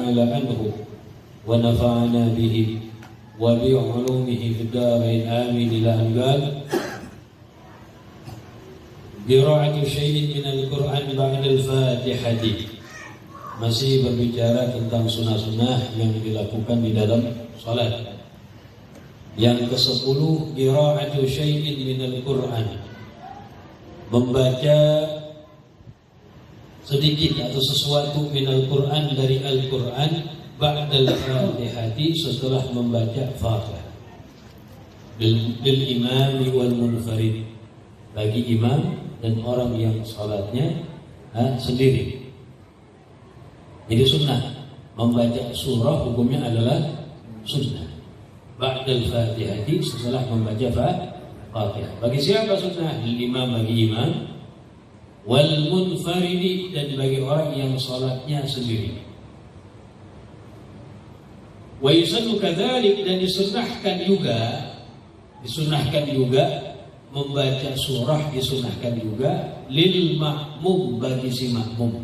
تعالى عنه ونفعنا به وبعلومه في الدارين آمين. إلى أن قال قراءة شيء من القرآن بعد الفاتحة. Masih berbicara tentang sunnah-sunnah yang dilakukan di dalam salat. Yang ke-10, qira'atu syai'in minal Qur'an, membaca sedikit atau sesuatu minal Qur'an dari Al-Qur'an ba'dal Fatihati, setelah membaca Fatihah, bil imami wal munfarid, bagi imam dan orang yang salatnya sendiri. Jadi sunnah membaca surah, hukumnya adalah sunnah ba'dal Fatihati, setelah membaca Fatihah. Bagi siapa sunnah? Imam, bagi imam, wal munfaridi, dan bagi orang yang salatnya sendiri. Wa yusannu kadzalik, dan disunnahkan juga membaca surah, disunnahkan juga lil ma'mum, bagi si makmum.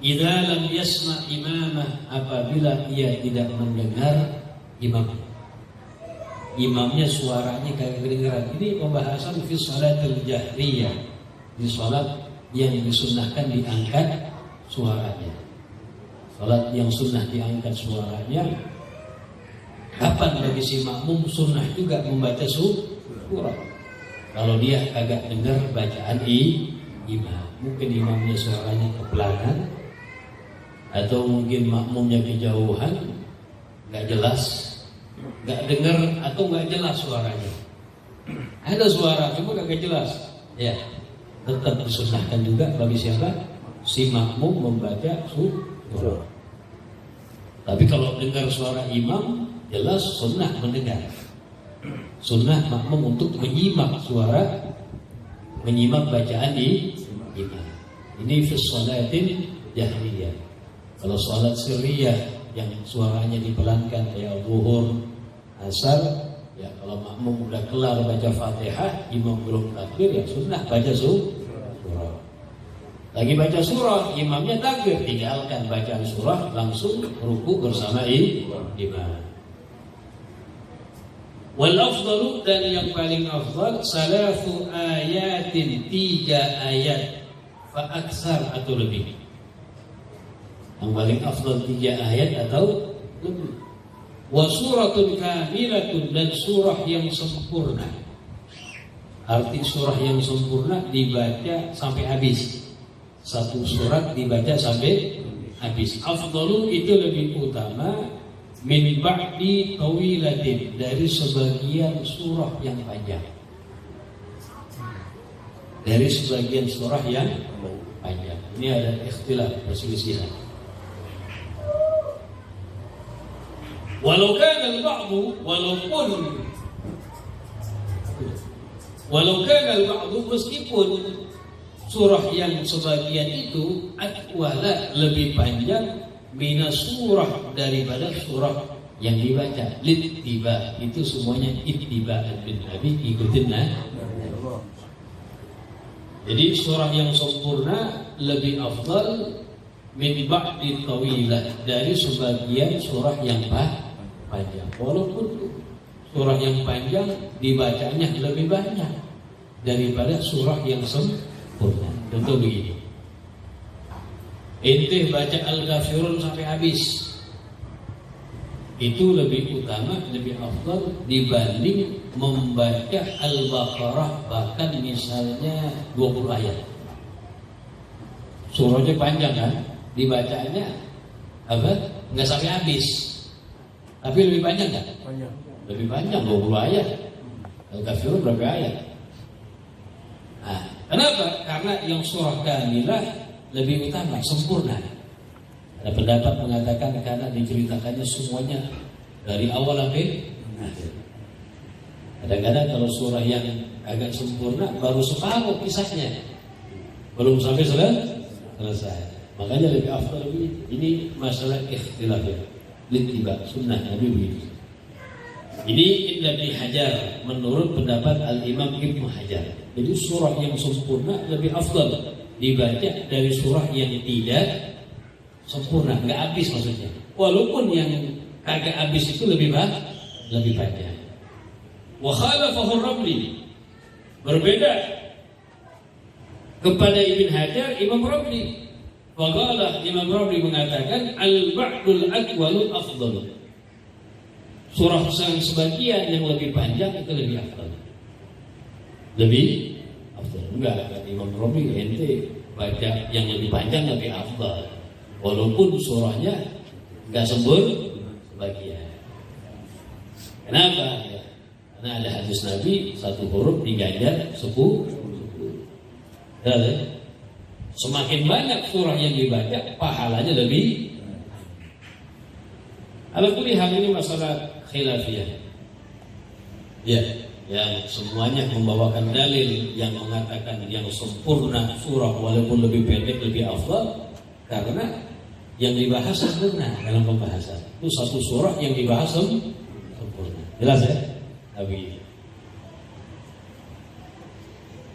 Idza lam yasma' imamah, apabila ia tidak mendengar imamnya suaranya kagak kedengaran. Ini pembahasan fi shalatil jahriyah, di salat yang disunnahkan diangkat suaranya. Salat yang sunnah diangkat suaranya, kapan bagi si makmum sunnah juga membaca surah. Kalau dia kagak dengar bacaan imam, mungkin imamnya suaranya kepelangan, atau mungkin makmumnya kejauhan, nggak jelas, nggak dengar atau nggak jelas suaranya. Ada suara cuma nggak jelas, ya tetap disunnahkan juga bagi siapa? Si makmum membaca surah. Tapi kalau dengar suara imam, jelas sunnah mendengar. Sunnah makmum untuk menyimak bacaan imam. Ini fi shalatil jahriyah. Kalau salat sirriyah yang suaranya dipelankan kayak zuhur, asar, ya kalau makmum udah kelar baca Fatihah, imam belum takbir, ya sunnah baca surah. Lagi baca surah, imamnya takbir, tinggalkan bacaan surah, langsung ruku bersama imam. Wal afdalu, dan yang paling afdal, salasu ayatin, 3 ayat, fa aksar atau lebih. Yang paling afdal 3 ayat atau lebih. Wa suratun kamilatun, dan surah yang sempurna. Arti surah yang sempurna dibaca sampai habis. Satu surat dibaca sampai habis. Afdalu, itu lebih utama, min ba'di tawilatin, dari sebagian surah yang panjang. Dari sebagian surah yang panjang. Ini ada ikhtilaf, perselisihan. Walau kana al-ba'du, meskipun surah yang sebagian itu atwala, lebih panjang, minas surah, daripada surah yang dibaca. Littiba, itu semuanya ittiba'an bin Nabi, ikutin Jadi surah yang sempurna lebih afdal min ba'di tawilah, dari sebagian surah yang panjang. Walaupun surah yang panjang dibacanya lebih banyak daripada surah yang sempurna. Contoh begini, ente baca Al-Kafirun sampai habis, itu lebih utama, lebih afdal dibanding membaca Al-Baqarah, bahkan misalnya 20 ayat. Surahnya panjang kan, dibacanya nggak sampai habis, tapi lebih panjang kan? Lebih panjang, 20 ayat. Al-Kafirun berapa ayat? Kenapa? Karena yang surah kamilah lebih utama, sempurna. Ada pendapat mengatakan karena diceritakannya semuanya dari awal sampai akhir. Kadang-kadang kalau surah yang agak sempurna baru separuh kisahnya, belum sampai selesai. Makanya lebih afdal begini. Ini masalah ikhtilaf ya. Littiba, sunnah Nabi begitu. Ini Ibnu Hajar menurut pendapat Al-Imam Ibnu Hajar. Jadi surah yang sempurna lebih afdal dibaca dari surah yang tidak sempurna, nggak habis maksudnya. Walaupun yang kagak habis itu lebih panjang. Wa khalafahu Ramli, berbeda kepada Ibn Hajar Imam Ramli. Faqala Imam Ramli mengatakan al-ba'dul aqwalu afdal. Surah sebagian yang lebih panjang itu lebih afdal. Lebih afdal. Enggak, kata Imam Ramli, ente baca yang lebih panjang lebih afdal. Walaupun surahnya enggak sebagian. Kenapa? Ya. Karena ada hadis Nabi, satu huruf diganjar 10. Semakin banyak surah yang dibaca, pahalanya lebih. Alhamdulillah hal ini masalah khilafiyah. Ya, yang semuanya membawakan dalil yang mengatakan yang sempurna surah walaupun lebih pendek lebih afdal, karena yang dibahas sempurna dalam pembahasan. Itu satu surah yang dibahas sempurna. Jelas ya? Tapi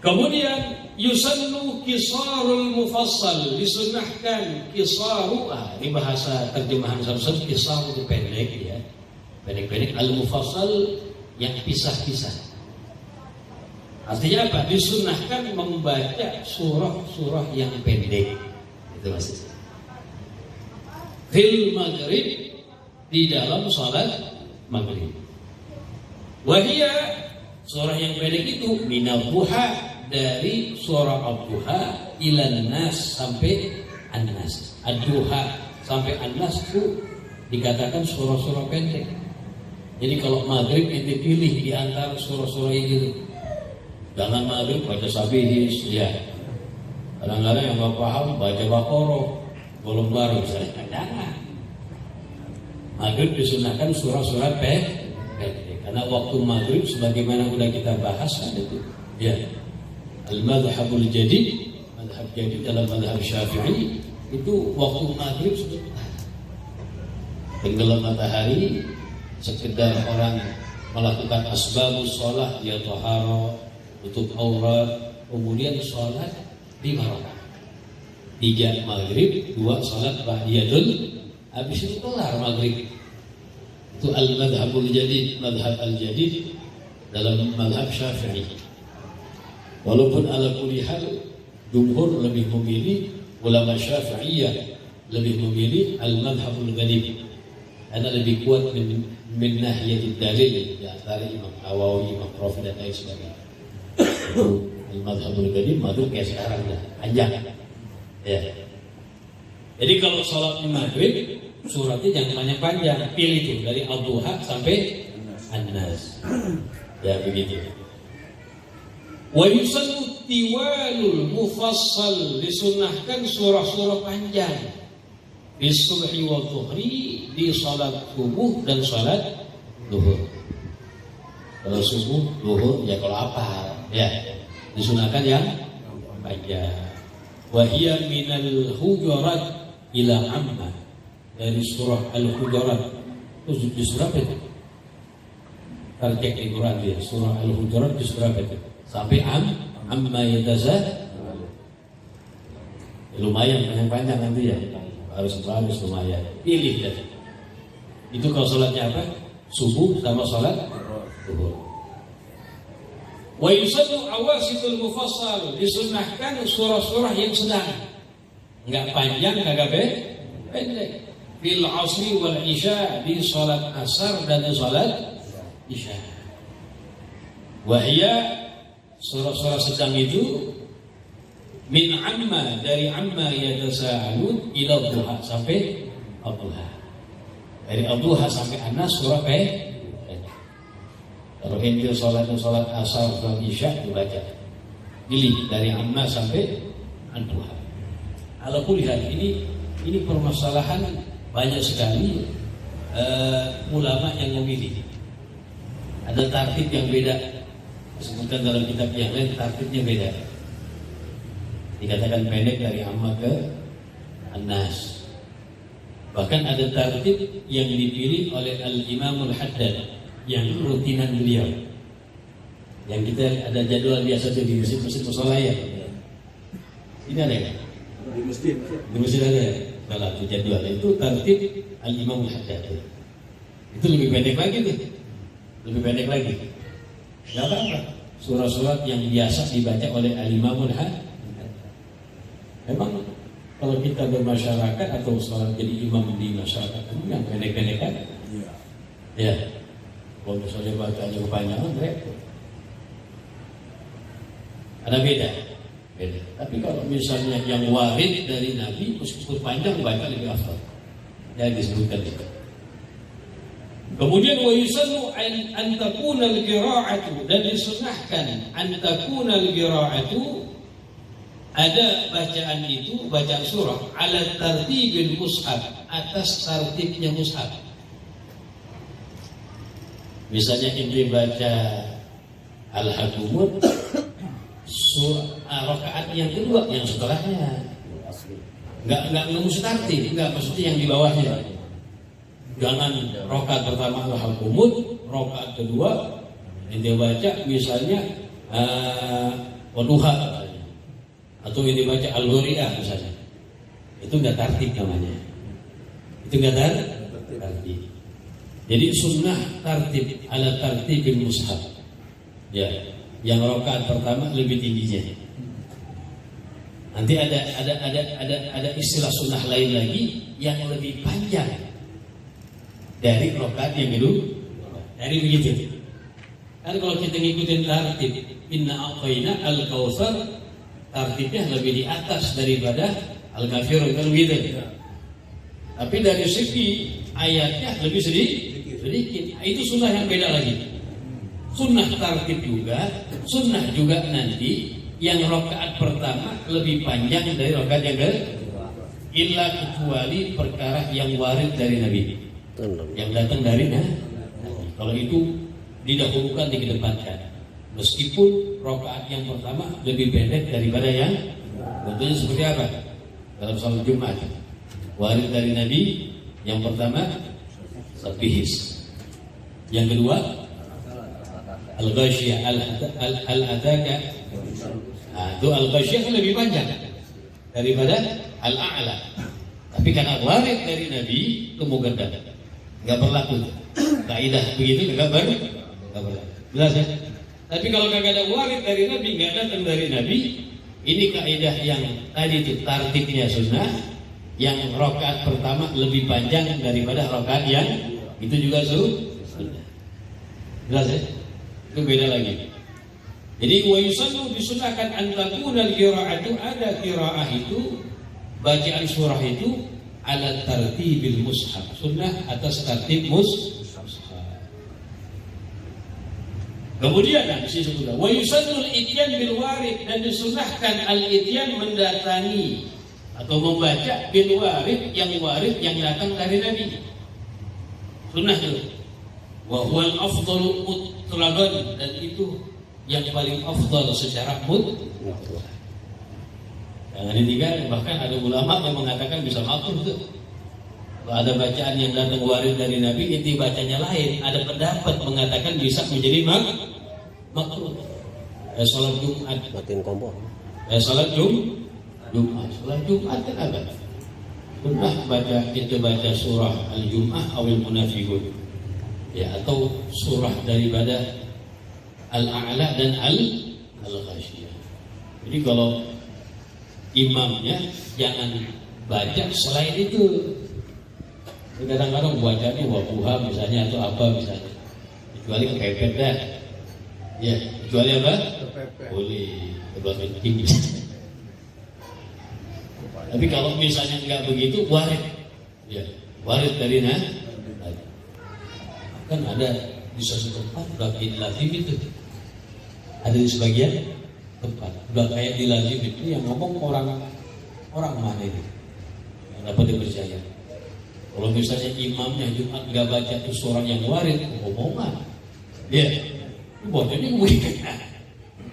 kemudian yusannu qisarul mufassal, disunnahkan qisaru, ini bahasa terjemahan Samsul, qisar itu pendek ya. Pendek-pendek, al-mufassal yang pisah-pisah. Artinya apa? Disunnahkan membaca surah-surah yang pendek. Itu maksudnya. Fil maghrib, di dalam salat maghrib. Wahia, surah yang pendek itu minal duha, dari surah Ad-Duha ilan nas sampai An-Nas. Ad-Duha sampai An-Nas itu dikatakan surah-surah pendek. Jadi kalau maghrib ente pilih di antara surah-surah yang gitu. Jangan maghrib baca Sabihis, ya. Kadang-kadang yang nggak paham baca Baqarah, belum baru misalnya. Jangan. Maghrib disunahkan surah-surah pendek. Karena waktu maghrib sebagaimana sudah kita bahas kan itu. Ya. Al-madhabul jadid, madhab jadid dalam madhab Syafi'i itu waktu maghrib sebentar. Tenggelam matahari, sekedar orang melakukan asbabus sholat, dia taharah, tutup aurat, kemudian sholat 5 rakaat. 3 maghrib, 2 sholat ba'diyatul, habis itu kelar maghrib. Itu al-madhabul jadid, madhab al-jadid dalam madhab Syafi'i. Walaupun ala kulli hal jumhur lebih memilih, ulama Syafi'iyah lebih memilih al-madhabul ghalib. Karena lebih kuat min nahiyatid dalil di antara Imam Nawawi, Imam Rafi dan lain sebagainya. Al-madhabul ghalib madhab kayak sekarang dah panjang. Ya. Jadi kalau sholat maghrib suratnya jangan panjang-panjang, pilih itu dari Ad-Duha sampai An-Nas. Ya begitu. Wa yusannu tiwalul mufassal, disunnahkan surah-surah panjang di subhi wa dhuhri, di salat subuh dan salat zuhur. Kalau subuh, zuhur ya kalau apa ya disunahkan yang panjang. Wa hiya minal hujurat ila amma, dari surah al-hujurat. Itu di surah apa itu? Tarjek di Quran dia, surah al-hujurat di surah apa itu? Sampai amma yatazal. Lumayan panjang nanti ya. Harus lumayan. Pilih tadi. Itu kalau sholatnya apa? Subuh sama sholat zuhur. Wa yusannu awasitul mufassal, disunnahkan surah-surah yang sedang. Enggak panjang, enggak pendek. Fil asri wal isya, di sholat asar dan di sholat isya. Wahia, surah-surah sedang itu min amma, dari amma yatasaalun ila duha sampai Ad-Duha. Dari Ad-Duha sampai An-Nas surah pendek. Kalau ente sholat asar dan isya dibaca. Pilih dari amma sampai Ad-Duha. Alhamdulillah ini permasalahan banyak sekali ulama yang memilih. Ada tartib yang beda. Disebutkan dalam kitab yang lain tartibnya beda. Dikatakan pendek dari amma ke An-Nas. Bahkan ada tartib yang dipilih oleh Al-Imamul Haddad yang rutinan beliau. Yang kita ada jadwal biasa tuh di masjid musola ya. Ini ada ya? Di masjid ada ya? Salatu jadwal itu tertib al-Imam al-Haddad. Itu lebih pendek lagi tuh. Lebih pendek lagi. Enggak apa-apa. Surah-surah yang biasa dibaca oleh al-Imam al-Haddad. Memang kalau kita bermasyarakat atau sholat jadi imam di masyarakat ini yang pendek-pendek kan? Iya. Ya. Kalau misalnya bacanya kepanjangan, repot. Ada beda. Tapi kalau misalnya yang warid dari Nabi meskipun panjang baca lebih hafal. Ya disebutkan itu. Kemudian wa yusannu an takuna al-qira'atu, dan disunahkan an takuna al-qira'atu, ada bacaan itu, bacaan surah ala tartibil mushaf, atas tartibnya mushaf. Misalnya ini baca Al-Hakumut, rakaat yang kedua, yang setelahnya. Enggak mesti tartib, enggak, maksudnya yang di bawahnya. Jangan rakaat pertama Al-Hakumut, rakaat kedua ini baca misalnya Wadduha, atau ini baca Al-Ghuriyah misalnya. Itu enggak tartib namanya. Itu enggak tartib. Jadi sunnah tartib ala tartibil mushaf. Ya, yang rakaat pertama lebih tingginya. Nanti ada istilah sunnah lain lagi yang lebih panjang dari rakaat yang kedua. Dari begitu. Kan kalau kita ngikutin tartib, inna a'tayna al-kautsar, tartibnya lebih di atas daripada al-kafirun kan begitu. Tapi dari segi ayatnya lebih sedikit. Itu sunnah yang beda lagi. Sunnah tartib juga, sunnah juga nanti yang rakaat pertama lebih panjang dari rakaat yang kedua. Illa kecuali perkara yang warid dari Nabi, yang datang dari Nabi. Kalau itu didahulukan, dikedepankan. Meskipun rakaat yang pertama lebih pendek daripada yang tentunya seperti apa? Dalam salat Jumat, warid dari Nabi yang pertama Sabbihis, yang kedua Al-Ghasyiyah, Al-Ataka. Itu Al-Ghasyiyah lebih panjang daripada Al-A'la. Tapi karena warid dari Nabi itu muqaddam, enggak berlaku. Kaidah begitu enggak berlaku. Jelas ya? Tapi kalau enggak ada warid dari Nabi, enggak datang dari Nabi, ini kaidah yang tadi itu tartibnya sunnah, yang rakaat pertama lebih panjang daripada rakaat yang itu juga sunnah. Jelas ya? Itu beda lagi. Jadi wa yusannu disunahkan an takuna al-qira'atu, ada qiraah itu, bacaan surah itu ala tartibil mushaf, sunnah atas tertib mushaf. Kemudian disebut wa yusannu al-ityan bil warid, dan disunahkan al-ityan mendatangi atau membaca bil warid yang datang dari Nabi. Sunnah itu. Wa huwal afdalu mutlaqan, dan itu yang paling afdal secara mutlak. Jangan ditinggal, bahkan ada ulama yang mengatakan bisa makruh tuh. Kalau ada bacaan yang datang warid dari Nabi, inti bacanya lain, ada pendapat mengatakan bisa menjadi makruh. Salat Jumat, batin kompor. Salat Jumat, salat Jumat kan ada. Sunnah baca surah Al-Jum'ah awil Munafiqun. Ya, atau surah daripada Al-A'la dan Al-Ghasyiyah. Jadi kalau imamnya jangan baca selain itu. Kadang-kadang bacanya Wadduha misalnya atau apa misalnya. Kecuali kepepet dah. Ya, kecuali apa? Boleh kebetulan tinggi. Tapi kalau misalnya enggak begitu, warid. Ya, warid dari kan ada di suatu tempat bagi lazim itu. Ada di sebagian tempat. Udah kayak di lazim itu yang ngomong orang mana itu yang dapat dipercaya. Kalau misalnya imamnya Jumat nggak baca itu surah yang warid, omongan. Ya, itu bocahnya begini.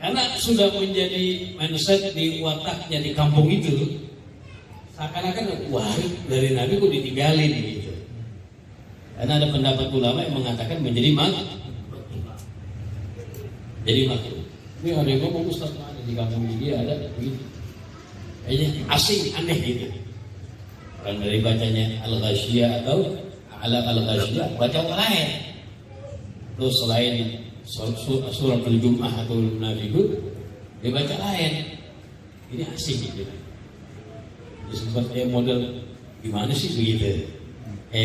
Karena sudah menjadi mindset di wataknya di kampung itu, seakan-akan warid dari Nabi kok ditinggalin gitu. Karena ada pendapat ulama yang mengatakan menjadi makruh. Jadi makruh. Ini ada yang ngomong Ustaz mana di kampung dia ada begitu. Kayaknya asing, aneh gitu. Orang dari bacanya Al-Ghasyiyah atau Ala Al-Ghasyiyah baca yang lain. Terus selain surah Al-Jum'ah atau Al-Munafiqun dia baca lain. Ini asik gitu. Dia sempat model gimana sih begitu?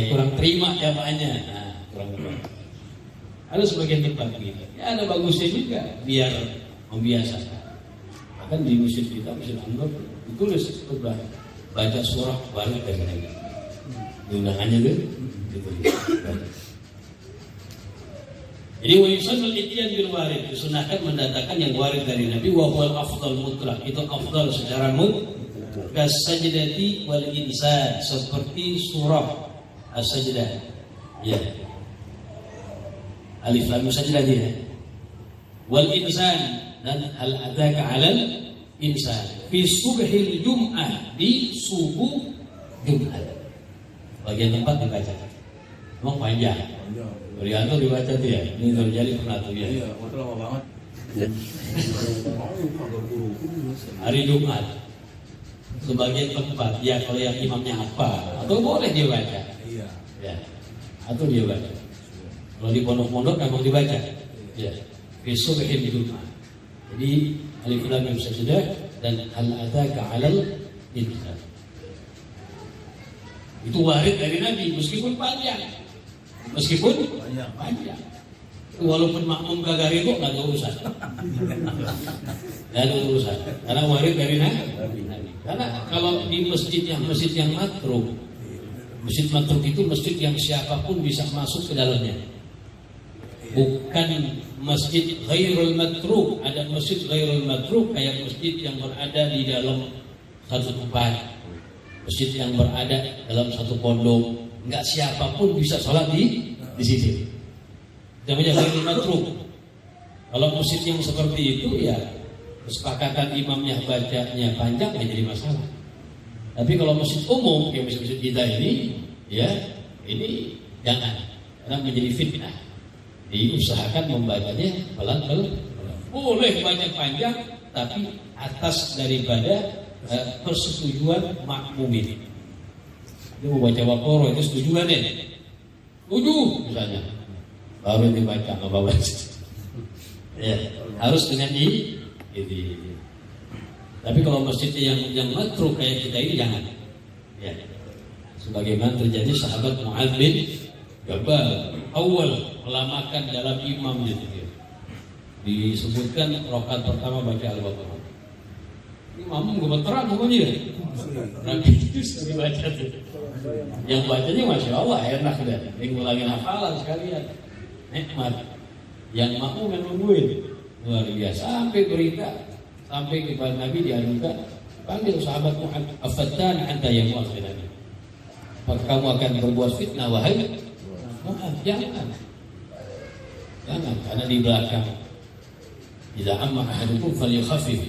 Kurang terima jamaahnya. Nah, kurang terima. Ada sebagian tempat begitu. Ya ada bagusnya juga biar membiasakan. Bahkan di masjid kita, masjid Anwar ditulis baca surah baru dari lagi. Undangannya tuh ditulis. Jadi wa yusannul ityan bil warid, disunahkan mendatangkan yang warid dari Nabi wa huwal afdal mutlaq. Itu afdal secara mutlak. Kasajdati wal insan, seperti surah as-sajdah. Ya. Alif lam sajdah dia. Wal insan dan hal ataka 'alal insan fi subhil jum'ah, di subuh Jumat. Bagian tempat dibaca. Memang panjang. Berianto dibaca tuh ya. Ini terjadi pernah tuh ya. Iya, waktu lama banget. Hari Jumat. Sebagian tempat ya, kalau yang imamnya apa atau boleh dia baca. Iya. Ya. Atau dia baca. Kalau di pondok-pondok memang dibaca. Ya. Besok di Jumat. Jadi alif lam mim sajdah dan hal ataka 'alal insan. Itu warid dari Nabi meskipun panjang. Meskipun panjang. Walaupun makmum kagak ribut enggak ada urusan. Enggak ada urusan. Karena warid dari Nabi. Karena kalau di masjid yang matruk. Masjid matruk itu masjid yang siapapun bisa masuk ke dalamnya. Bukan masjid ghairul matruk. Ada masjid ghairul matruk kayak masjid yang berada di dalam satu tempat, masjid yang berada dalam satu pondok. Enggak siapapun bisa sholat di situ. Namanya ghairul matruk. Kalau masjid yang seperti itu ya kesepakatan imamnya bacanya panjang nggak jadi masalah. Tapi kalau masjid umum kayak masjid kita ini, ya ini jangan, karena menjadi fitnah. Diusahakan membacanya pelan-pelan. Boleh baca panjang, tapi atas daripada persetujuan makmumin. Dia mau baca Waqarah itu setuju kan ya? Setuju misalnya. Baru dibaca nggak bawa. Ya, harus dengan ini. Tapi kalau masjid yang matruk kayak kita ini jangan. Ya. Sebagaimana terjadi sahabat Mu'adz bin Jabal awal melamakan dalam imam gitu. Disebutkan rakaat pertama baca Al-Baqarah. Imam gemeteran pokoknya. Nanti itu dibaca tuh. Yang bacanya Masya Allah enak deh. Yang ngulangin hafalan sekalian. Nikmat. Yang makmum yang nungguin. Luar biasa. Sampai berita, sampai kepada Nabi diadukan, panggil sahabat Muhammad, afattan anta ya Muhammad. Apakah kamu akan berbuat fitnah wahai Muhammad? Jangan, karena di belakang idza amma ahadukum falyukhaffif.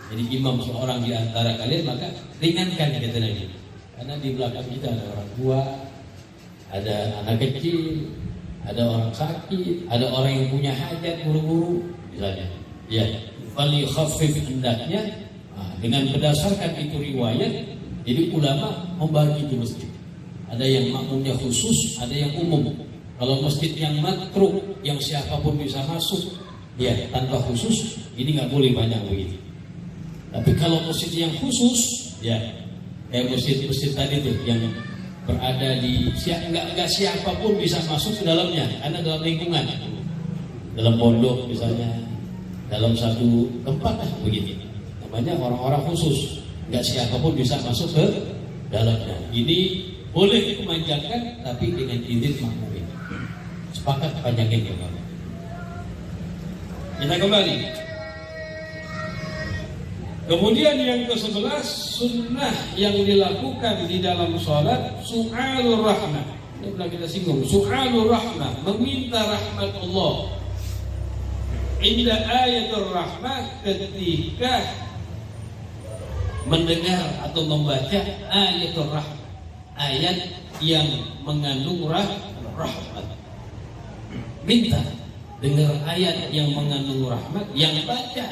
Jadi imam seorang di antara kalian maka ringankan kata Nabi. Karena di belakang kita ada orang tua, ada anak kecil, ada orang sakit, ada orang yang punya hajat buru-buru misalnya. Ya, falyukhaffif hendaknya. Dengan berdasarkan itu riwayat, jadi ulama membagi di masjid. Ada yang makmumnya khusus, ada yang umum. Kalau masjid yang matruk, yang siapapun bisa masuk, ya tanpa khusus, ini nggak boleh banyak begitu. Tapi kalau masjid yang khusus, ya kayak masjid-masjid tadi tuh yang berada di nggak siapapun bisa masuk ke dalamnya, karena dalam lingkungan, dalam pondok misalnya, dalam satu tempat begitu. Namanya orang-orang khusus, nggak siapapun bisa masuk ke dalamnya. Ini boleh dipanjangkan, tapi dengan izin makmum. Sepakat panjangin ya Bapak. Kita kembali. Kemudian yang ke-11, sunnah yang dilakukan di dalam sholat, su'alur rahmah. Ini pernah kita singgung. Su'alur rahmah, meminta rahmat Allah. Inda ayatul rahmah, ketika mendengar atau membaca ayatul rahmah, ayat yang mengandung rahmat. Minta dengar ayat yang mengandung rahmat, yang baca,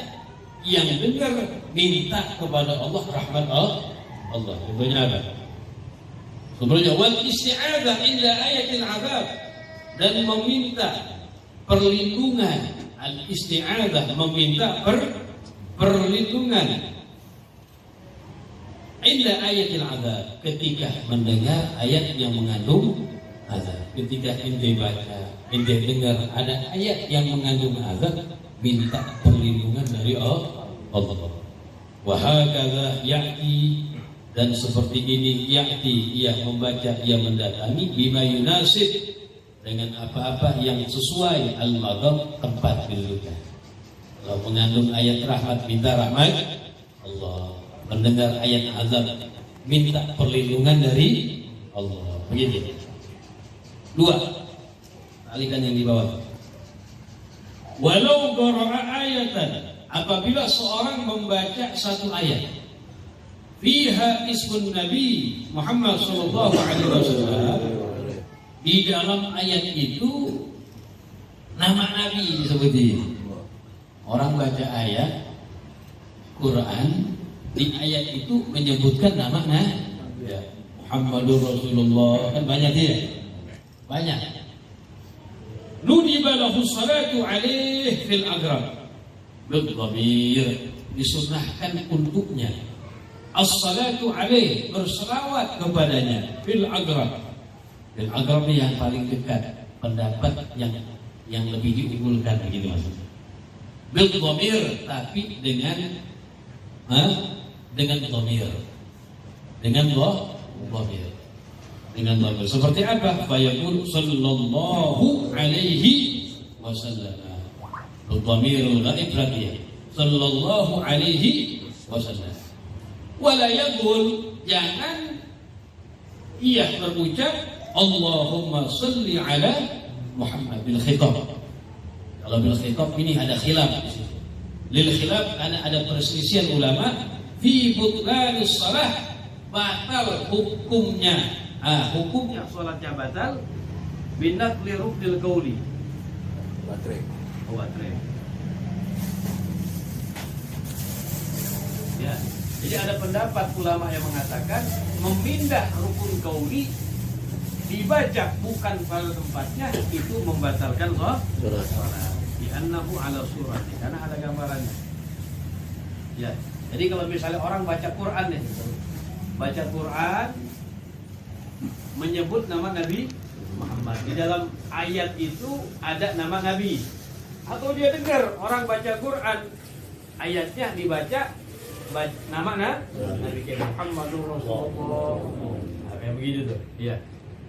yang dengar minta kepada Allah rahmat Allah. Contohnya apa? Sebenarnya wal isti'adzah inda ayatil azab, dan meminta perlindungan. Al isti'adzah meminta perlindungan inda ayatil azab, ketika mendengar ayat yang mengandung azab. Ketika ente baca, ente dengar ada ayat yang mengandung azab, minta perlindungan dari Allah. Wa hakadha ya'ti, dan seperti ini ya'ti, ia membaca, ia mendatangi, bima yunasib, dengan apa-apa yang sesuai al-madhab, tempat kedudukan. Kalau mengandung ayat rahmat, minta rahmat Allah. Mendengar ayat azab, minta perlindungan dari Allah. Begitu. 2. Alihkan yang di bawah. Walau qara'a ayatan, apabila seorang membaca satu ayat, fiha ismun Nabi Muhammad sallallahu alaihi wasallam, di dalam ayat itu nama Nabi disebut. Orang baca ayat Quran, di ayat itu menyebutkan nama Nabi Muhammadur Rasulullah, kan banyak dia. Banyak. Nudiba lahu salatu alaih fil agrab, bidhamir, disunahkan untuknya as-salatu alaih, berselawat kepadanya, fil agrab. Fil agrab ini yang paling dekat, pendapat yang lebih diunggulkan begitu maksudnya. Bidhamir, tapi dengan dhamir. Dengan dhamir. Dengan dhamir. Seperti apa? Fayaqul sallallahu alaihi wasallam. Dhamirul ghaib lagi. Sallallahu alaihi wasallam. Wala yaqul, jangan ia berucap Allahumma salli ala Muhammad bil khitab. Kalau bil khitab ini ada khilaf. Lil khilaf, karena ada perselisihan ulama fi butlanis salah, batal hukumnya. Hukumnya salatnya batal binaqli ruknil qauli. Batrek. Ya, jadi ada pendapat ulama yang mengatakan memindah rukun qauli dibaca bukan pada tempatnya itu membatalkan salat. Di annahu ala surati, karena ada gambarannya. Ya, jadi kalau misalnya orang baca Quran nih, baca Quran menyebut nama Nabi Muhammad, di dalam ayat itu ada nama Nabi, atau dia dengar orang baca Quran, ayatnya dibaca nama Nabi kayak Muhammadur Rasulullah, kayak begitu tuh. Iya.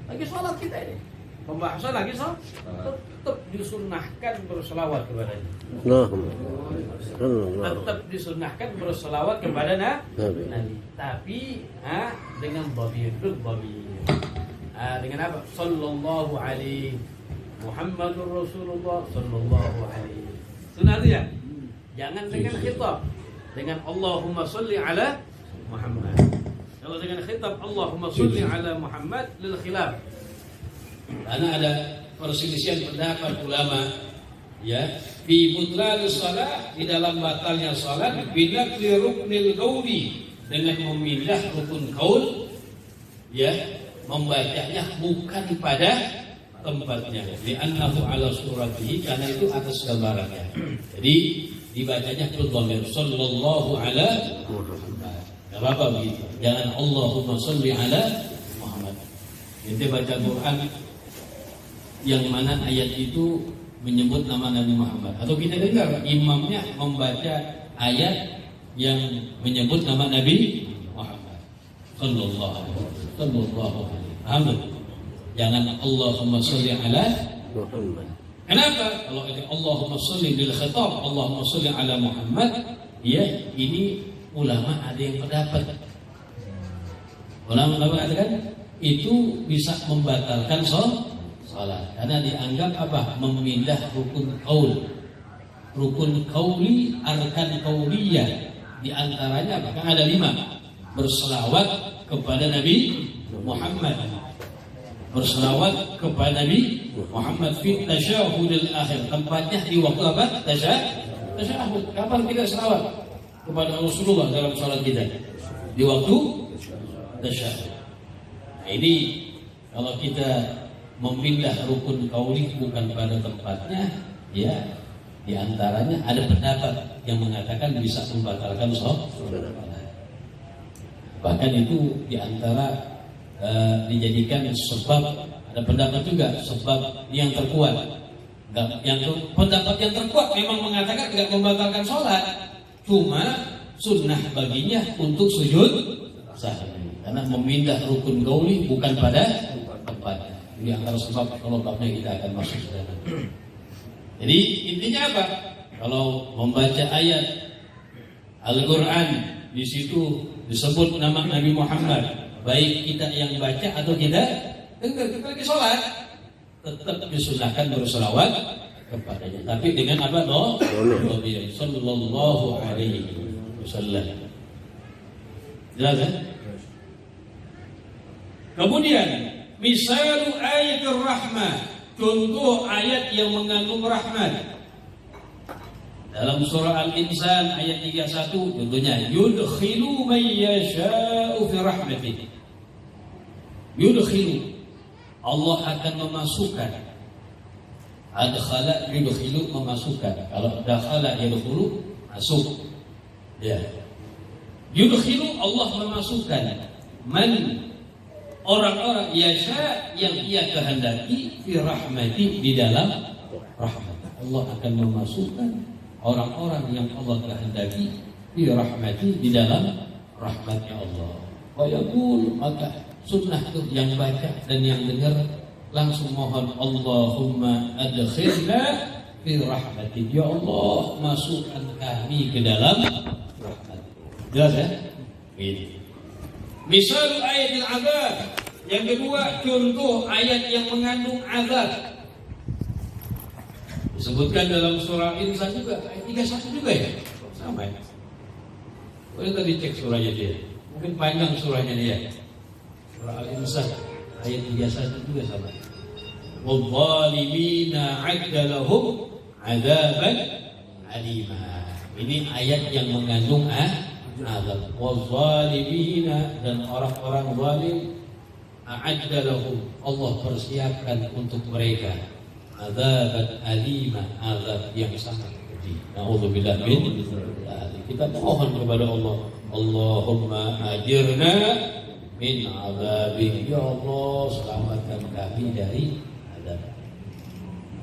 Lagi sholat kita ini, pembahasan lagi sholat, tetap disunahkan berselawat kepadanya. Tetap disunahkan berselawat kepada Nabi. Tapi dengan dhamir. Dengan apa? Sallallahu alaihi Muhammadur Rasulullah sallallahu alaihi. Sunnah itu ya. Jangan dengan khitab, dengan Allahumma sholli ala Muhammad. Kalau dengan khitab Allahumma sholli ala Muhammad lil khilaf. Karena ada perselisihan pendapat ulama, ya, fi butlanus shalah, di dalam batalnya salat, binaqli ruknil qauli, dengan memindah rukun qaul, ya, membacanya bukan pada tempatnya. Li'annahu ala suratihi, karena itu atas gambarannya. Jadi dibacanya bidhamir sallallahu ala Muhammad. Enggak apa-apa begitu. Jangan Allahumma sholli ala Muhammad. Kita baca Quran yang mana ayat itu menyebut nama Nabi Muhammad, atau kita dengar imamnya membaca ayat yang menyebut nama Nabi Muhammad sallallahu alaihi. Amin. Jangan Allahumma sholli ala Muhammad. Kenapa? Kalau ada Allahumma sholli bil khitab, Allahumma sholli ala Muhammad, ya, ini ulama ada yang pendapat. Ulama mengatakan itu bisa membatalkan salat, karena dianggap apa? Memindah rukun qaul. Rukun qauli, arkan qauliyah, di antaranya bahkan ada 5. Berselawat kepada Nabi Muhammad, berselawat kepada Nabi Muhammad fi tasyahudil akhir, tempatnya di waktu apa? Tasyahud. Kapan kita selawat kepada Rasulullah dalam salat kita? Di waktu tasyahud. ini kalau kita memindah rukun qauli bukan pada tempatnya, ya di antaranya ada pendapat yang mengatakan bisa membatalkan sholat. Bahkan itu di antara dijadikan sebab, ada pendapat juga sebab yang terkuat. Pendapat yang terkuat memang mengatakan tidak membatalkan sholat, cuma sunnah baginya untuk sujud sahwi karena memindah rukun qauli bukan pada tempatnya. Ini antara sebab, kalau babnya kita akan masuk ke dalam. Jadi intinya apa? Kalau membaca ayat Al-Quran, di situ disebut nama Nabi Muhammad, baik kita yang baca atau kita dengar, kita lagi sholat, tetap disunahkan berselawat kepadanya. Tapi dengan apa? Nabi Sallallahu Alaihi Wasallam. Jelas kan? Kemudian misalul ayatul rahmah, contoh ayat yang mengandung rahmat. Dalam surah Al-Insan ayat 31 contohnya, yudkhilu man yasha'u fi rahmatihi. Yudkhilu, Allah akan memasukkan. Adkhala yudkhilu, memasukkan. Kalau dakhala yadkhulu, masuk. Ya. Yudkhilu, Allah memasukkan. Man, orang-orang yasha, yang ia kehendaki, fi rahmati, di dalam rahmat. Allah akan memasukkan orang-orang yang Allah kehendaki fi rahmati, di dalam rahmatnya Allah. Wa yaqul, maka sunnah itu yang baca dan yang dengar langsung mohon, Allahumma adkhilna fi rahmati, ya Allah masukkan kami ke dalam rahmat. Jelas ya? Ini misal ayat al-azab. Yang kedua, contoh ayat yang mengandung azab. Disebutkan dalam surah Insan juga, ayat 31 juga ya? Sama ya? Boleh tadi cek surahnya dia. Mungkin panjang surahnya dia. Surah Al-Insan ayat 31 juga sama. Wadh-dhalimina 'adda lahum 'adzaban 'alima. Ini ayat yang mengandung azab. Wadh-dhalimina, dan orang-orang zalim, a'adda lahum, Allah persiapkan untuk mereka azaban alima, azab yang sangat pedih. Na'udzubillah min dzalik. Kita mohon kepada Allah, Allahumma ajirna min azabih, ya Allah selamatkan kami dari azab.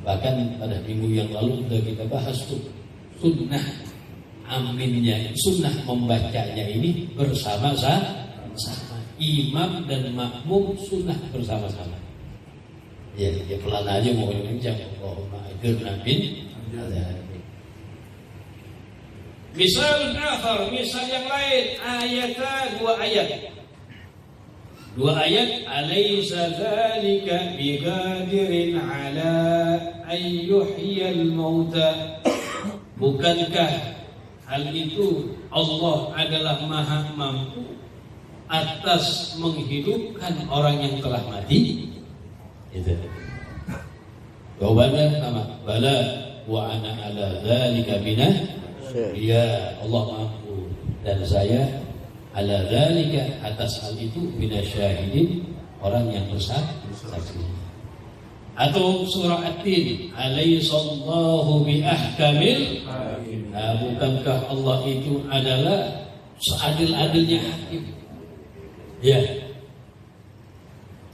Bahkan pada minggu yang lalu sudah kita bahas tuh sunnah aminnya, sunnah membacanya ini bersama-sama, imam dan makmum sunnah bersama-sama. Ya pelan aja mau kencang. Allahumma ajirna min azab. Misal akhar, misal yang lain, dua ayat. Dua ayat, alaysa dzalika biqadirin ala ay yuhyiyal mauta. Bukankah hal itu Allah adalah maha mampu atas menghidupkan orang yang telah mati? Itu. Jawabannya sama. Bala wa ana ala dzalika bina. Ya Allah mampu dan saya ala dzalika, atas hal itu, bina syahidin, orang yang bersaksi. Atau surah At-Tin, alaysallahu bi ahkamil. Nah, bukankah Allah itu adalah seadil-adilnya hakim? Ya,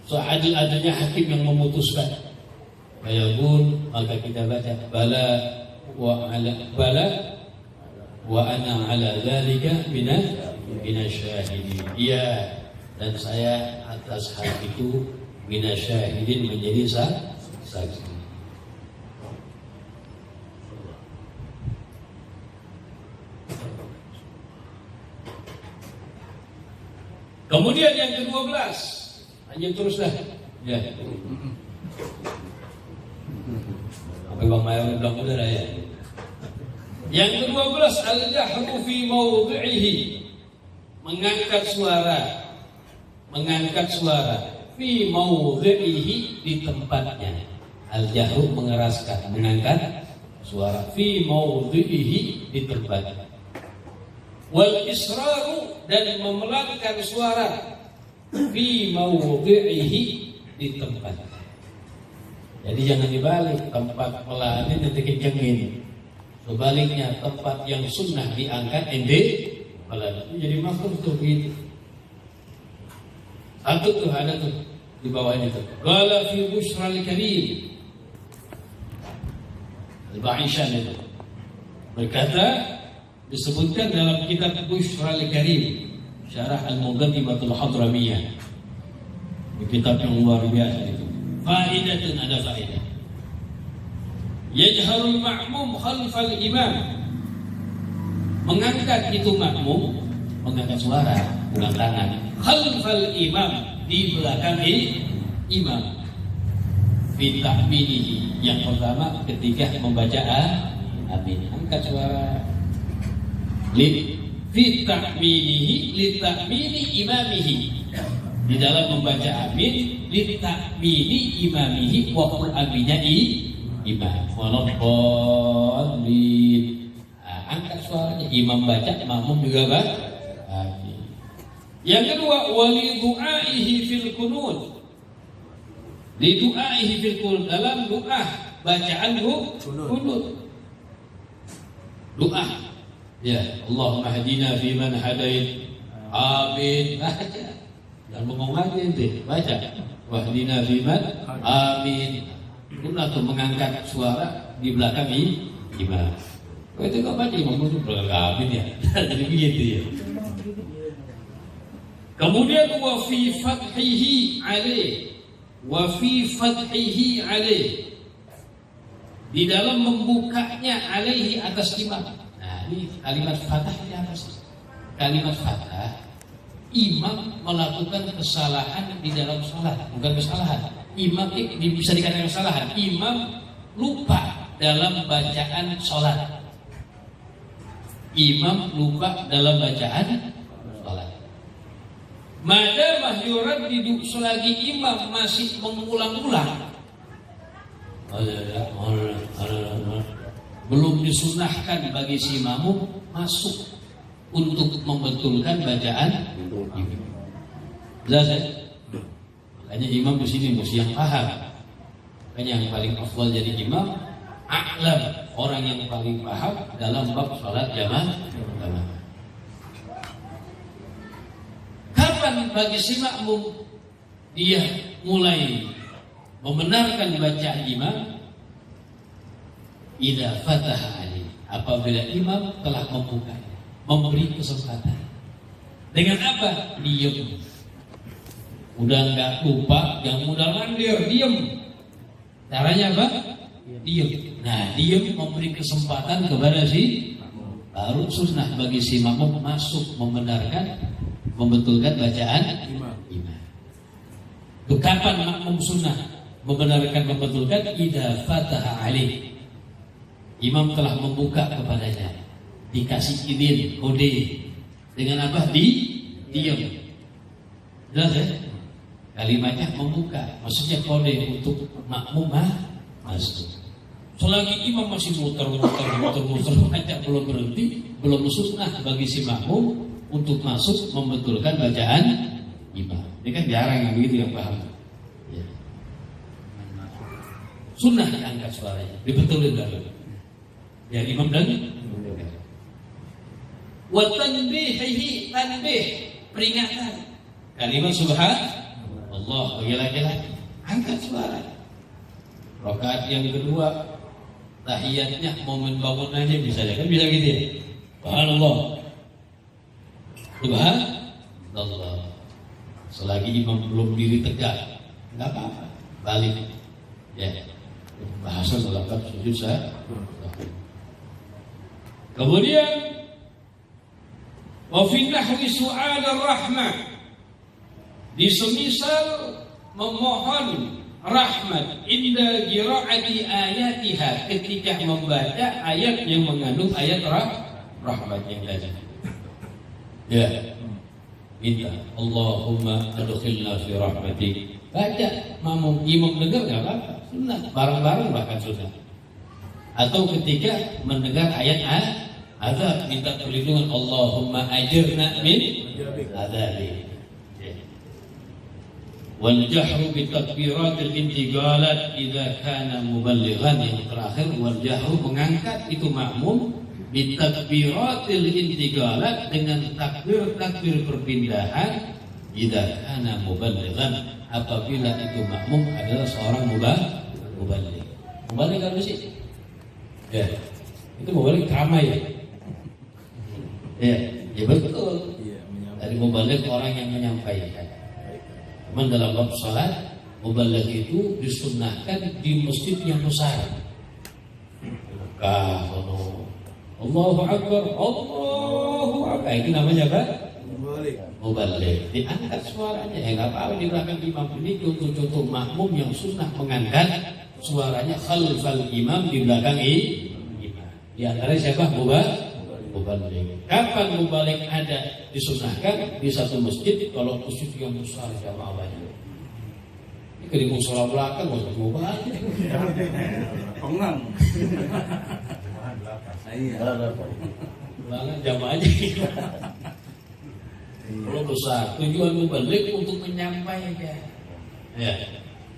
seadil-adilnya hakim yang memutuskan. Bayabun, maka kita baca bala wa ana ala dzalika bina syahidin. Iya, dan saya atas hal itu bina syahidin, menjadi saksi. Kemudian yang ke-12, lanjut terus dah. Ya. Sampai Bang Mayor bilang udah ya. Yang ke-12, al-jahru fi mawdhihi, mengangkat suara fi mawdhihi, di tempatnya. Al-jahru mengeraskan, mengangkat suara fi mawdhihi, di tempatnya. Wal israru, dan memelankan suara fi mawdi'ihi, di tempat. Jadi jangan dibalik, tempat melanin nanti kencengin. Sebaliknya tempat yang sunnah diangkat ende melanin. Jadi makruh tuh gitu. Satu tuh ada tuh di bawah ini tuh. Qala fi bushral karim. Al-Ba'ishan itu berkata, disebutkan dalam kitab Bushral Karim, Syarah Al-Muqaddimatul Hadramiyah, di kitab yang luar biasa itu. Faidatun, ada faedah. Yajharul ma'mum khalfal imam, mengangkat itu makmum, mengangkat suara, bukan tangan, khalfal imam, di belakang imam. Fi ta'minihi, yang pertama ketika membaca amin, angkat suara. Fi ta'minihi li ta'mini imamihi, di dalam membaca amin li ta'mini imamihi, wa aminnya imam. Walaupun angkat suaranya, imam baca, makmum juga baca. Yang kedua, wali du'aihi fil qunut, di du'aihi fil qunut, dalam doa bacaan qunut. Doa, ya, Allahumma hadina fi man hadait, amin, baca. Dan ngomong aja ente, baca. Wahdina fi man, amin. Qunut tuh mengangkat suara di belakang imam. Oh, itu kok baca imam itu belakang amin ya. Jadi begitu ya. Kemudian wa fi fathihi alaih, wa fi fathihi alaih, di dalam membukanya alaihi, atas imam. Nah, ini kalimat fathah di atas. Kalimat fathah, imam melakukan kesalahan di dalam salat, bukan kesalahan. Imam ini bisa dikatakan kesalahan. Imam lupa dalam bacaan salat. Imam lupa dalam bacaan salat. Madamah yuraddidu, selagi imam masih mengulang-ulang, belum disunahkan bagi si makmum masuk untuk membetulkan bacaan imam. Jelas ya? Makanya imam di sini mesti yang paham. Makanya yang paling afdal jadi imam, a'lam, orang yang paling paham dalam bab salat jamaah. Kapan bagi si makmum dia mulai membenarkan bacaan imam? Idza fataha ali, apabila imam telah membukanya, memberi kesempatan. Dengan apa? Diam. Udah enggak lupa, yang mudah mandir, diam. Caranya apa? Diam. Nah, diam memberi kesempatan kepada si, baru sunnah bagi si makmum masuk membenarkan, membetulkan bacaan imam. Itu kapan makmum sunnah membenarkan, membetulkan? Idza fataha alaih, imam telah membuka kepadanya, dikasih izin, kode. Dengan apa? Diam. Jelas ya? Kalimatnya membuka, maksudnya kode untuk makmum masuk. Selagi imam masih muter, belum berhenti, belum sunnah bagi si makmum untuk masuk membetulkan bacaan imam. Ini kan jarang yang begitu yang paham. Ya. Sunnah diangkat suaranya, dibetulin dulu. Ya, imam dan wa tanbihihi, tanbih, peringatan. Kalimat subhanallah, lagi-lagi angkat suara. Rakaat yang kedua, tahiyatnya momen bangun aja bisa ya, kan bisa gitu ya. Subhanallah, subhanallah. Selagi imam belum diri tegak, nggak apa-apa, balik. Ya, bahasa melakukan sujud saya. Kemudian wa fi nahwi su'al ar-rahmah, di semisal memohon rahmat inda qiraati ayatiha, ketika membaca ayat yang mengandung ayat rahmat yang tadi. Ya, minta Allahumma adkhilna fi rahmatik. Baca, makmum, imam dengar enggak apa-apa, sunnah, bareng-bareng bahkan sunnah. Atau ketika mendengar ayat azab, minta perlindungan, Allahumma ajirna min azabi. wal jahru bi takbiratil intiqalat idza kana muballighan. Yang terakhir wal jahru mengangkat itu makmum bi takbiratil intiqalat dengan takbir perpindahan idza kana muballighan apabila itu makmum adalah seorang muballigh. Muballigh kan sih? Ya. Itu muballigh ramai ya. Ya betul. Dari muballigh orang yang menyampaikan. Cuman dalam bab salat, muballigh itu disunnahkan di masjid yang besar. Allahu Akbar, Allahu Akbar. Itu namanya apa? Muballigh. Diangkat suaranya. Enggak apa-apa di belakang imam. Ini contoh-contoh makmum yang sunnah mengangkat suaranya khalfal imam di belakang imam. Di antara siapa? Muballigh. Kapan muballigh ada disunahkan? Di satu masjid, kalau masjid yang besar jamaah banyak. Ini di musola belakang masjid muballigh. Pengang. Belakang jamaahnya. Kalau besar, tujuan muballigh untuk menyampaikan. Ya,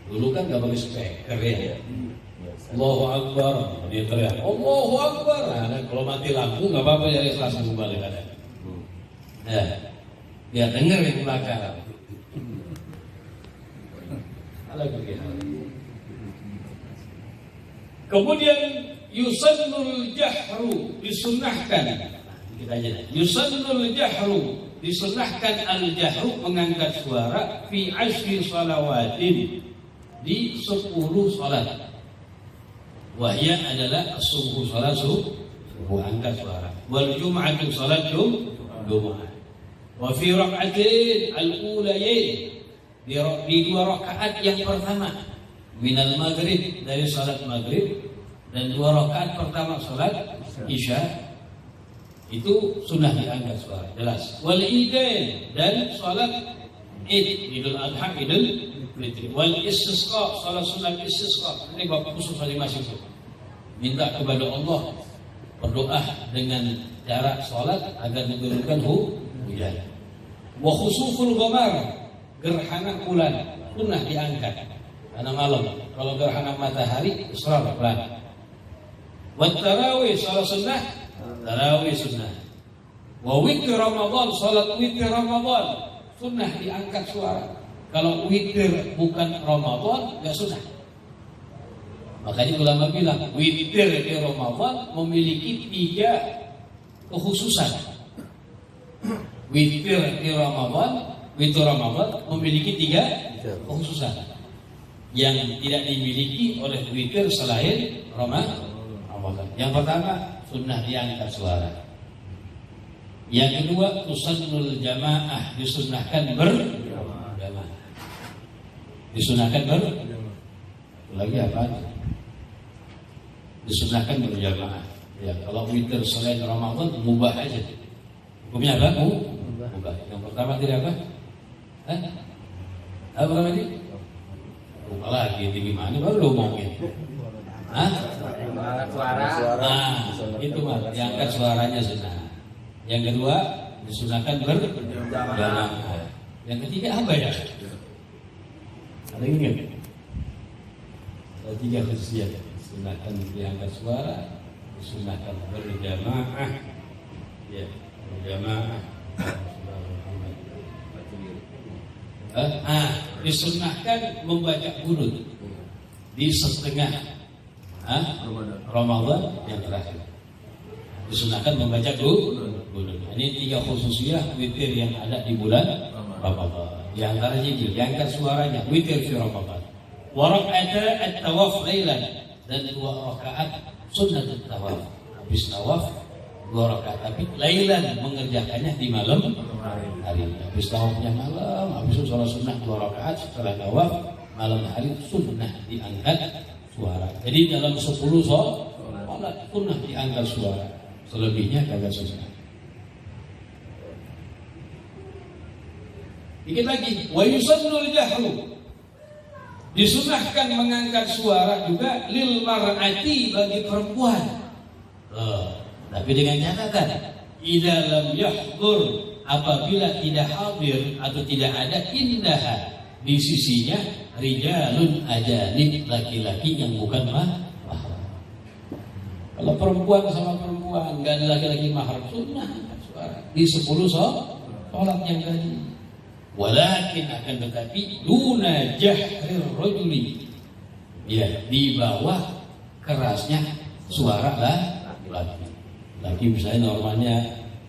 dulu kan nggak pakai speaker ya. Allahu Akbar, dia teriak Allahu Akbar. Nah, kalau mati lampu nggak apa-apa dari kelas muballigh ada. Ya, dia dengar yang belakang. Kemudian yusannul jahru disunnahkan. Kita aja. Yusannul jahru disunnahkan al-jahru mengangkat suara fi 10 salawatin di 10 salat. Wahya adalah subuh salat subuh angkat suara. Wal jum'atu salat Jumat. Wa fi rak'atin al-ulayain di 2 rakaat yang pertama minal maghrib dari salat maghrib dan 2 rakaat pertama salat isya itu sunnah diangkat suara jelas. Wal idain dan salat Idul Adha Idul Fitri. Wal istisqa salat sunat istisqa ini bab khusus masing-masing. Minta kepada Allah berdoa dengan cara salat agar diturunkan hujan. Wa khusuful qamar gerhana bulan sunnah diangkat karena malam. Kalau gerhana matahari israr pelan. Wa tarawih salat sunnah tarawih sunnah. Wa witir Ramadan salat witir Ramadan sunnah diangkat suara. Kalau witir bukan Ramadan enggak sunnah. Makanya ulama bilang witir di Ramadan memiliki 3 kekhususan. Witir di Ramadan, witir Ramadan memiliki 3 kekhususan yang tidak dimiliki oleh witir selain Ramadan. Yang pertama, sunnah diangkat suara. Yang kedua, tusannul jamaah, disunnahkan berjamaah. Disunnahkan lagi apa? Disunnahkan berjamaah. Ya, kalau witir selain Ramadan mubah aja. Hukumnya apa? Mubah. Yang pertama tidak apa? Apa tadi? Lupa lagi gimana baru lo ngomongin. Suara. Itu mah diangkat suaranya sunnah. Yang kedua disunahkan berjamaah. Yang ketiga apa ya? Ada ingat? Ada 3 khususnya. Disunahkan diangkat suara, disunahkan berjamaah. Ya, berjamaah. Disunahkan membaca qunut di setengah Ramadan yang terakhir. Disunahkan membaca qunut. Ini 3 khususiyah witir yang ada di bulan Ramadan. Di antaranya diangkat suaranya witir fi Ramadan. Wa rak'ata at-tawaf lailan dan 2 rakaat sunnatut tawaf. Habis tawaf 2 rakaat tapi lailan mengerjakannya di malam hari. Habis tawafnya malam, habis sholat sunnah 2 rakaat setelah tawaf malam hari sunnah diangkat suara. Jadi dalam 10 sholat sunnah diangkat suara. Selebihnya kagak susah. Dikit lagi, wa yusannul jahru. Disunahkan mengangkat suara juga lil mar'ati bagi perempuan. Tapi dengan catatan, idza lam yahdur apabila tidak hadir atau tidak ada indaha di sisinya rijalun ajanib, laki-laki yang bukan mahram. Kalau perempuan sama perempuan, nggak ada laki-laki mahram, sunnah suara di 10 sholat yang tadi. Walakin akan tetapi duna jahrir rajuli, ya di bawah kerasnya suara laki. Laki misalnya normalnya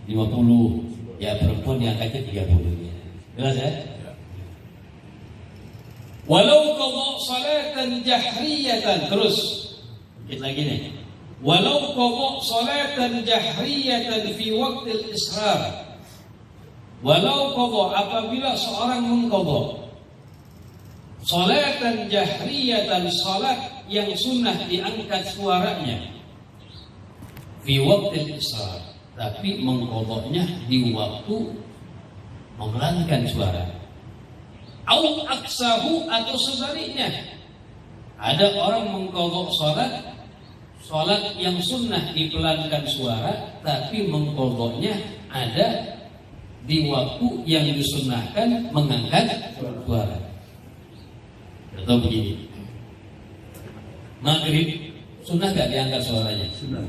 50, ya perempuan diangkatnya 30. Jelas ya? Walau qada salatan jahriyatan, terus kita lagi nih. Walau qada salatan jahriyatan fi waqtil israr. Walau qada, apabila seorang mengqada salatan jahriyatan, salat yang sunnah diangkat suaranya fi waqtil israr, tapi mengqadanya di waktu memelankan suara. Au aksahu, atau sebaliknya, ada orang mengqada salat yang sunnah dipelankan suara, tapi mengqadanya ada di waktu yang disunnahkan mengangkat suara. Atau begini, maghrib sunnah gak diangkat suaranya? Sunnah.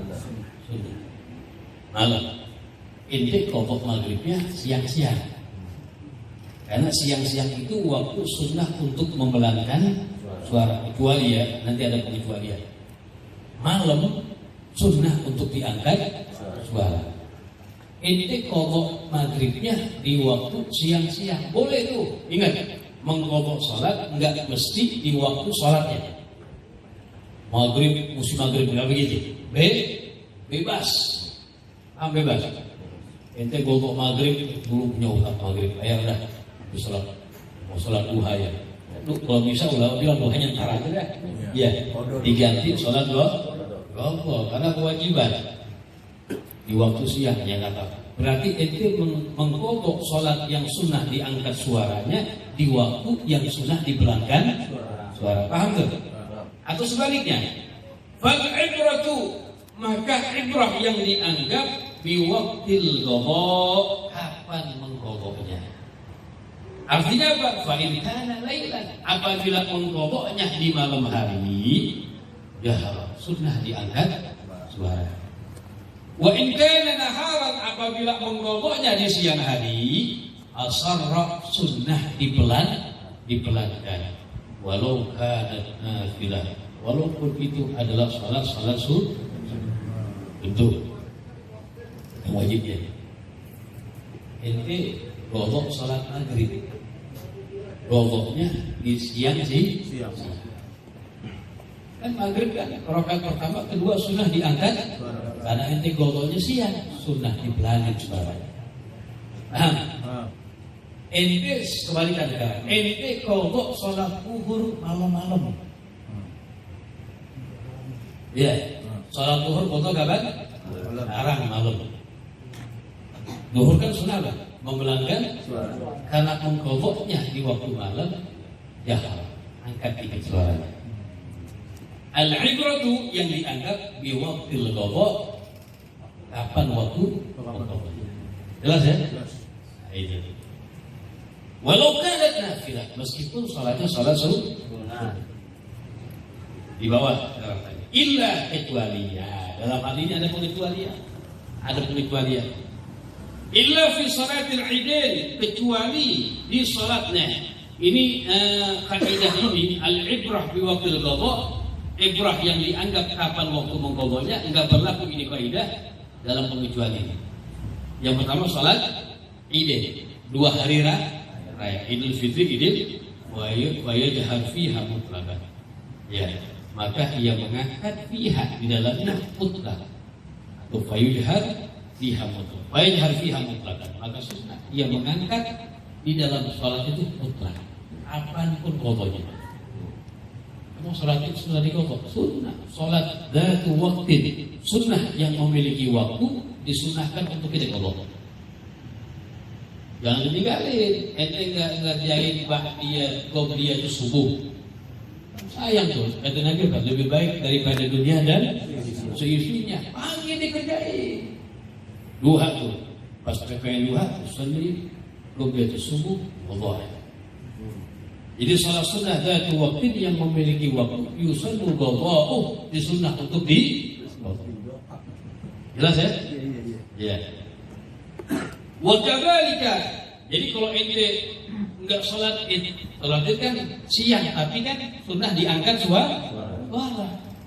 Malam inti qada maghribnya siang-siang, karena siang-siang itu waktu sunnah untuk memelankan suara, kecuali ya nanti ada pengecualian. Malam sunnah untuk diangkat suara. Inti qada maghribnya di waktu siang-siang, boleh tuh. Ingat, mengqada salat enggak mesti di waktu salatnya. Maghrib, musim maghrib enggak begitu. Bebas. Bebas. Ente qada maghrib dulu punya utang maghrib. Ayo udah salat. Mau salat duha ya. Lu kalau bisa ulah bilang duhanya ntar aja dah. Iya. Diganti salat duha. Karena kewajiban di waktu siang yang kata. Berarti ente mengqada salat yang sunnah diangkat suaranya di waktu yang sunnah dibelangkan suara. Paham tuh? Atau sebaliknya, fal ibratu, maka ibrah yang dianggap bi waqtil qada, kapan mengqadanya. Artinya apa? Fa in kana lailan, apabila mengqadanya di malam hari, ya sunnah diangkat suara. Wa in kana naharan, apabila mengqadanya di siang hari, asarra, sunnah dipelankan. Walau kanat nafilah, walaupun itu adalah salat sunnah. Itu yang wajibnya. Ente qada salat maghrib, qadanya di siang sih. Kan maghrib kan rakaat pertama, kedua sunnah diangkat. Karena ente qadanya siang, sunnah dipelankan suaranya. Paham? Ente kebalikan sekarang. Ente qada salat zuhur malam-malam. Ya, salat zuhur qada kapan? Sekarang malam. Zuhur kan sunnah lah, memelangkan suara. Karena mengqadanya di waktu malam, ya angkat tiga suaranya. Al-ibratu yang dianggap bi waqtil qada, kapan waktu qada. Jelas ya? Itu. Walau kanat nafilah, meskipun salatnya salat sunnah. Di bawah illa kecuali, ya dalam hal ini ada pengecualian. Illa fi salatil idain, kecuali di salatnya. Ini kaidah ini al-ibrah bi waqtil qada, ibrah yang dianggap kapan waktu mengqadanya, enggak berlaku ini kaidah dalam pengecualian. Yang pertama salat idain, 2 hari raya, Idul Fitri, Idul wa yajhar fiha mutlaqan. Ya, maka ia mengangkat fiha di dalamnya mutlak. Atau fayujhar fiha mutlaq. Fayujhar fiha mutlaqan. Maka sunnah ia mengangkat di dalam salat itu mutlak. Apapun qadanya. Kamu salat itu sunnah diqadha, sunnah. Salat dzatu waqtin, sunnah yang memiliki waktu disunnahkan untuk kita qadha. Jangan ditinggalin. Ente ngerjain dia itu subuh. Sayang tuh, kata Nabi, lebih baik daripada dunia dan seisinya. Pagi dikerjain. Duha tuh, pas PPN duha, sendiri, dia itu subuh, Allah. Jadi salat sunnah dzatu waktu yang memiliki waktu yusallu qadha'uh disunnah untuk di jelas ya? Iya. Wa kadzalika. Jadi kalau ente enggak salat id kan siang tapi kan sunnah diangkat suara.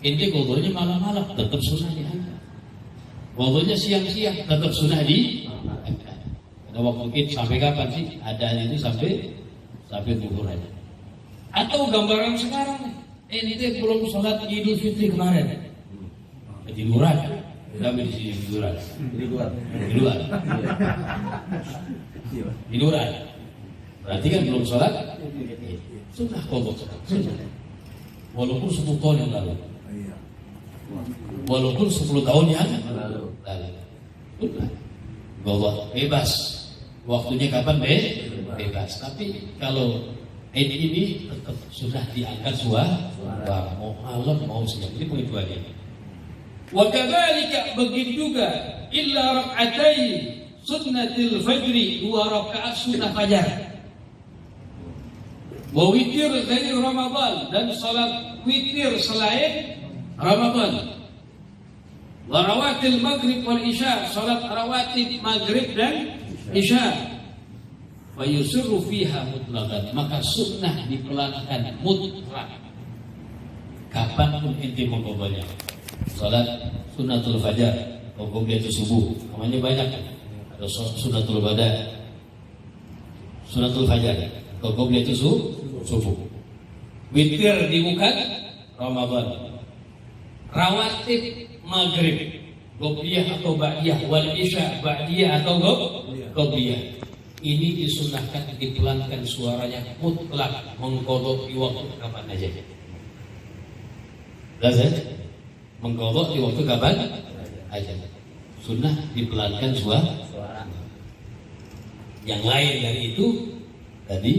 Ente qadha'nya malam-malam tetap sunnah diangkat. Qadha'nya siang-siang tetap sunnah diangkat. Ada waktu id sampai kapan sih? Adanya itu sampai zuhur aja. Atau gambaran sekarang ente belum sholat Idul Fitri kemarin ketiduran, kami di sini tiduran, berarti kan belum sholat, sudah kodok sudah. Walaupun 10 tahun yang lalu, walaupun 10 tahun yang lalu, sudah, bahwa bebas, waktunya kapan bebas. Tapi kalau ini tetap sudah diangkat suara mau malam mau siang, ini penghituannya. Wa kadzalika begitu juga illa rak'atai sunnatil fajri, 2 rakaat sunnah fajar. Wa witir dari Ramadan, dan salat witir selain Ramadan. Wa rawatil maghrib wal isya, salat rawatib maghrib dan isya. Wa yusirru fiha mutlaqan, maka sunnah dipelankan mutlak. Kapan pun ente mengqadanya. Salat sunnatul fajar, qobliyah subuh, namanya banyak. Ada sunnatul bada, sunnatul fajar, qobliyah subuh. Witir di bukan Ramadan. Rawatib maghrib, qobliyah atau ba'diyah, wal isya ba'diyah atau qobliyah. Ini disunahkan dipelankan suaranya mutlak, mengkodok di waktu kapan aja. Lazat mengkodok di waktu kapan aja. Sunnah dipelankan suara. Yang lain dari itu tadi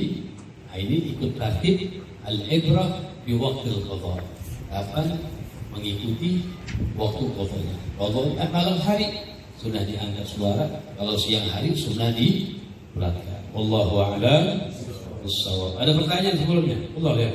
ini ikut tertib al-ibrah di waktu qadha. Kapan mengikuti waktu qadhanya. Qadha malam hari sunnah diangkat suara, kalau siang hari sunnah di belakang. Wallahu a'lam bishawab. Ada pertanyaan sebelumnya? Allah ya.